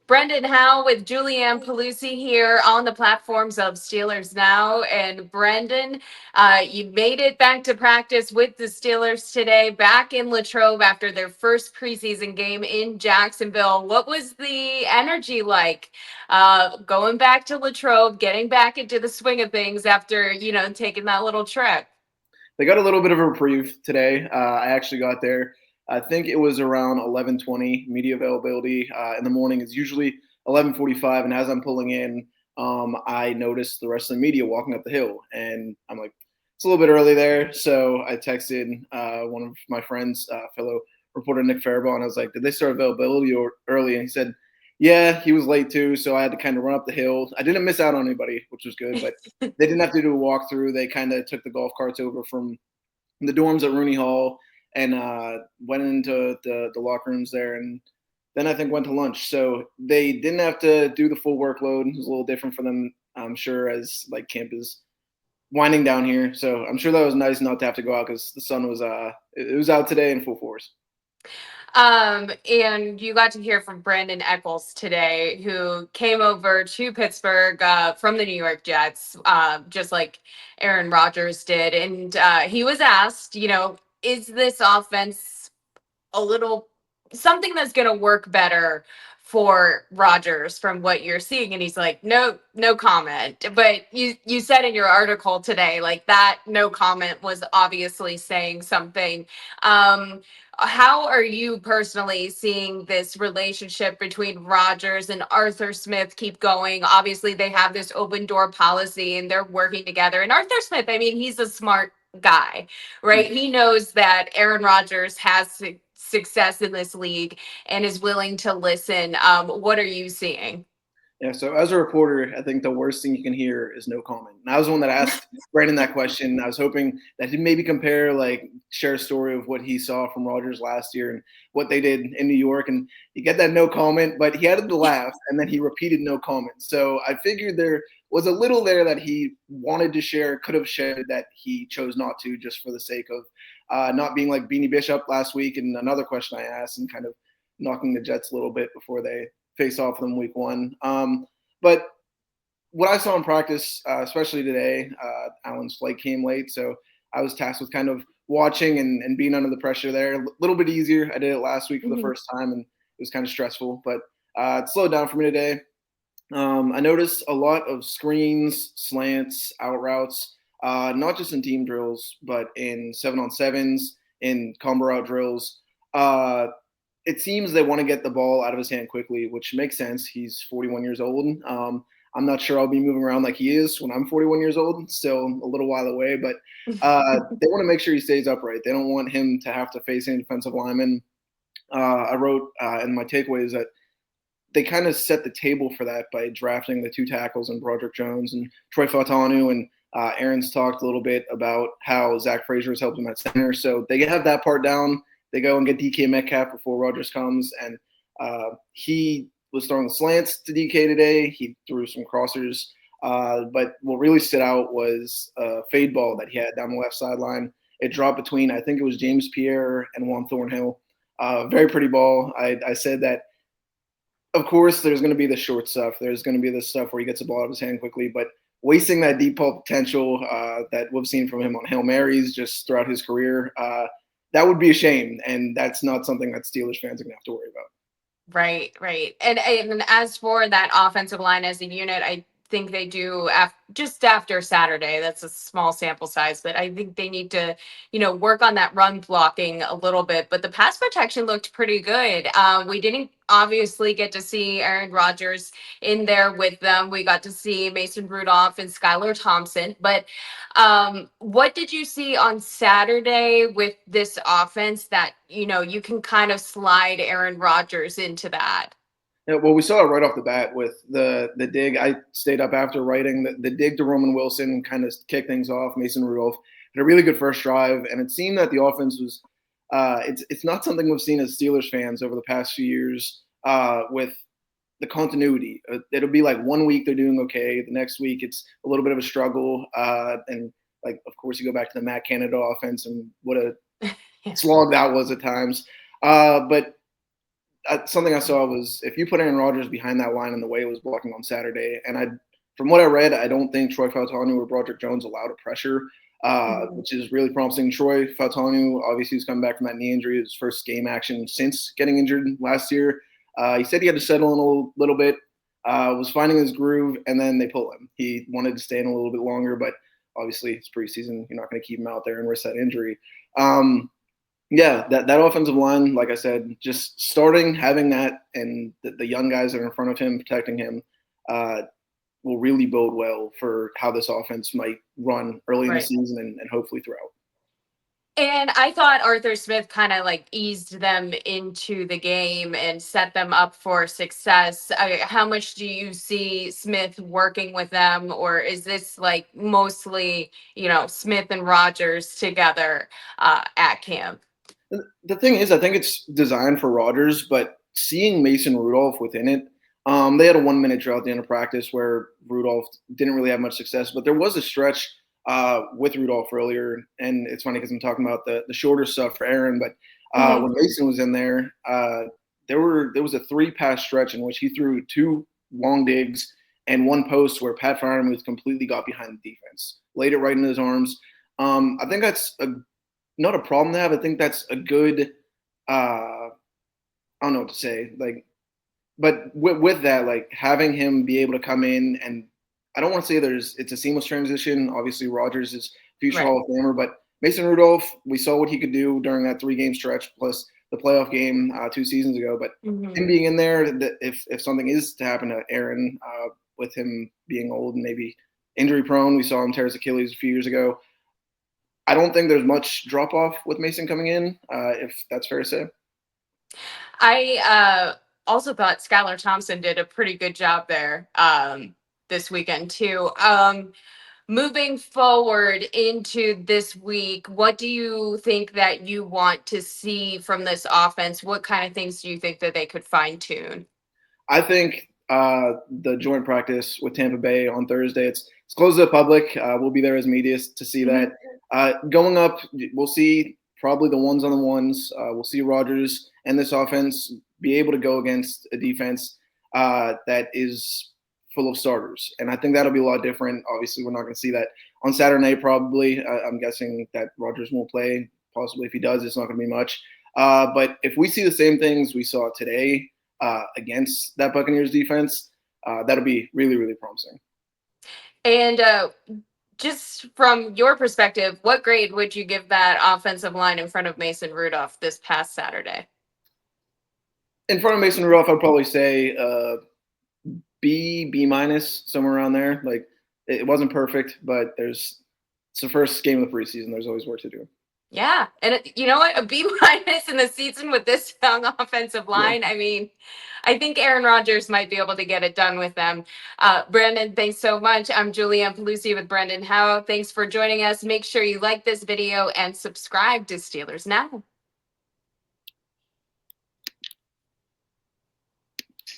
Brendan Howe with Julianne Pelusi here on the platforms of Steelers Now. And Brendan, you made it back to practice with the Steelers today, back in Latrobe after their first preseason game in Jacksonville. What was the energy like going back to Latrobe, getting back into the swing of things after, taking that little trip? They got a little bit of a reprieve today. I actually got there. I think it was around 11:20 media availability in the morning. It's usually 11:45, and as I'm pulling in, I noticed the rest of the media walking up the hill, and I'm like, it's a little bit early there. So I texted one of my friends, fellow reporter Nick Faribault, and I was like, did they start availability early? And he said, yeah, he was late too, so I had to kind of run up the hill. I didn't miss out on anybody, which was good, but they didn't have to do a walkthrough. They kind of took the golf carts over from the dorms at Rooney Hall and went into the locker rooms there, and then I think went to lunch. So they didn't have to do the full workload. It was a little different for them, I'm sure, as like camp is winding down here. So I'm sure that was nice not to have to go out because the sun was it was out today in full force. And you got to hear from Brandon Eccles today, who came over to Pittsburgh from the New York Jets, just like Aaron Rodgers did. And he was asked, is this offense a little something that's going to work better for Rodgers from what you're seeing? And he's like, no, no comment. But you said in your article today, like that no comment was obviously saying something. How are you personally seeing this relationship between Rodgers and Arthur Smith keep going? Obviously, they have this open door policy and they're working together. And Arthur Smith, I mean, he's a smart guy, right? He knows that Aaron Rodgers has success in this league and is willing to listen. What are you seeing? Yeah, so as a reporter, I think the worst thing you can hear is no comment. And I was the one that asked Brandon that question. I was hoping that he'd maybe compare, like, share a story of what he saw from Rodgers last year and what they did in New York. And you get that no comment, but he had to laugh, and then he repeated no comment. So I figured there was a little there that he wanted to share, could have shared, that he chose not to, just for the sake of not being like Beanie Bishop last week. And another question I asked, and kind of knocking the Jets a little bit before they face off them week one. But what I saw in practice, especially today, Allen's flight came late, so I was tasked with kind of watching and being under the pressure there. A little bit easier. I did it last week for the Mhm. first time, and it was kind of stressful, but it slowed down for me today. I noticed a lot of screens, slants, out routes, not just in team drills, but in 7-on-7s, in combo route drills. It seems they want to get the ball out of his hand quickly, which makes sense. He's 41 years old. I'm not sure I'll be moving around like he is when I'm 41 years old. Still a little while away, but they want to make sure he stays upright. They don't want him to have to face any defensive linemen. I wrote in my takeaways that they kind of set the table for that by drafting the two tackles and Broderick Jones and Troy Fautanu. And Aaron's talked a little bit about how Zach Frazier has helped him at center. So they have that part down. They go and get DK Metcalf before Rodgers comes. And he was throwing slants to DK today. He threw some crossers. But what really stood out was a fade ball that he had down the left sideline. It dropped between, I think it was James Pierre and Juan Thornhill. Very pretty ball. I said that, of course, there's going to be the short stuff. There's going to be the stuff where he gets the ball out of his hand quickly, but wasting that deep ball potential that we've seen from him on Hail Marys just throughout his career, that would be a shame. And that's not something that Steelers fans are going to have to worry about. Right, right. And as for that offensive line as a unit, I think they do just after Saturday. That's a small sample size, but I think they need to, work on that run blocking a little bit. But the pass protection looked pretty good. We didn't obviously get to see Aaron Rodgers in there with them. We got to see Mason Rudolph and Skylar Thompson. But what did you see on Saturday with this offense that, you can kind of slide Aaron Rodgers into that? Yeah, well, we saw it right off the bat with the dig. I stayed up after writing the dig to Roman Wilson, kind of kicked things off. Mason Rudolph had a really good first drive, and it seemed that the offense was. It's not something we've seen as Steelers fans over the past few years with the continuity. It'll be like one week they're doing okay, the next week it's a little bit of a struggle, and like of course you go back to the Matt Canada offense and what a Yeah. slog that was at times. But something I saw was if you put Aaron Rodgers behind that line and the way it was blocking on Saturday, and from what I read, I don't think Troy Fautanu or Broderick Jones allowed a pressure, Mhm. which is really promising. Troy Fautanu, obviously, he's coming back from that knee injury, his first game action since getting injured last year. He said he had to settle in a little bit, was finding his groove, and then they pull him. He wanted to stay in a little bit longer, but obviously it's preseason. You're not going to keep him out there and risk that injury. Yeah, that offensive line, like I said, just starting having that and the young guys that are in front of him protecting him uh, will really bode well for how this offense might run early in the Right. season and hopefully throughout. And I thought Arthur Smith kind of like eased them into the game and set them up for success. How much do you see Smith working with them, or is this like mostly, Smith and Rogers together at camp? The thing is, I think it's designed for Rodgers, but seeing Mason Rudolph within it, they had a 1 minute drill at the end of practice where Rudolph didn't really have much success, but there was a stretch with Rudolph earlier, and it's funny because I'm talking about the shorter stuff for Aaron, but Hmm. when Mason was in there, there was a 3 pass stretch in which he threw 2 long digs and 1 post where Pat Freiermuth completely got behind the defense, laid it right in his arms. I think that's not a problem to have. I think that's a good. I don't know what to say. Like, but with that, like having him be able to come in and I don't want to say it's a seamless transition. Obviously, Rodgers is future Right. Hall of Famer, but Mason Rudolph, we saw what he could do during that 3 game stretch plus the playoff game 2 seasons ago. But him Hmm. being in there, if something is to happen to Aaron with him being old and maybe injury prone, we saw him tear his Achilles a few years ago. I don't think there's much drop off with Mason coming in, if that's fair to say. I also thought Skylar Thompson did a pretty good job there this weekend too. Moving forward into this week, what do you think that you want to see from this offense? What kind of things do you think that they could fine tune? I think the joint practice with Tampa Bay on Thursday, it's closed to the public. We'll be there as media to see that. Hmm. Going up, we'll see probably the ones on the ones. We'll see Rodgers and this offense be able to go against a defense that is full of starters. And I think that'll be a lot different. Obviously, we're not going to see that on Saturday night, probably. I'm guessing that Rodgers won't play. Possibly if he does, it's not going to be much. But if we see the same things we saw today against that Buccaneers defense, that'll be really, really promising. And just from your perspective, what grade would you give that offensive line in front of Mason Rudolph this past Saturday? In front of Mason Rudolph, I'd probably say B minus, somewhere around there. Like it wasn't perfect, but it's the first game of the preseason. There's always work to do. Yeah, and you know what? A B minus in the season with this young offensive Yeah. line. I mean, I think Aaron Rodgers might be able to get it done with them. Brandon, thanks so much. I'm Julianne Pelusi with Brendan Howe. Thanks for joining us. Make sure you like this video and subscribe to Steelers Now.